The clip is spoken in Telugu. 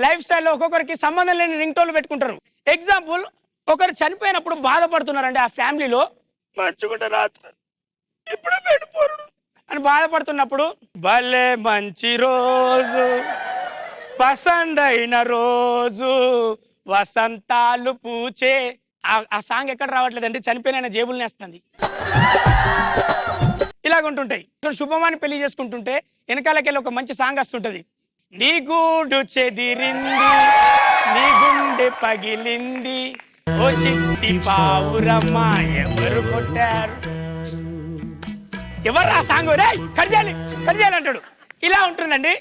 లైఫ్ స్టైల్లో ఒక్కొక్కరికి సంబంధం లేని రింగ్ టోన్లు పెట్టుకుంటారు. ఎగ్జాంపుల్, ఒకరు చనిపోయినప్పుడు బాధపడుతున్నారండి ఆ ఫ్యామిలీలో, మంచుకుంటే రాత్రి ఇప్పుడు పెట్టుకోరు అని బాధపడుతున్నప్పుడు, భలే మంచి రోజు పసందైన రోజు వసంతాలు పూచే, ఆ సాంగ్ ఎక్కడ రావట్లేదండి, చనిపోయిన జేబుల్ని వేస్తుంది. ఇలాగుంటుంటాయి. ఇక్కడ శుభమాని పెళ్లి చేసుకుంటుంటే వెనకాలకెళ్ళి ఒక మంచి సాంగ్ వస్తుంటది. నీ గూడు చెదిరింది, నీ గుండె పగిలింది, ఓ చిట్టి పావురమ్మ ఎవరు కొట్టారు, ఎవరు ఆ సాంగ్, రే కట్ చేయాలి అంటాడు. ఇలా ఉంటుందండి.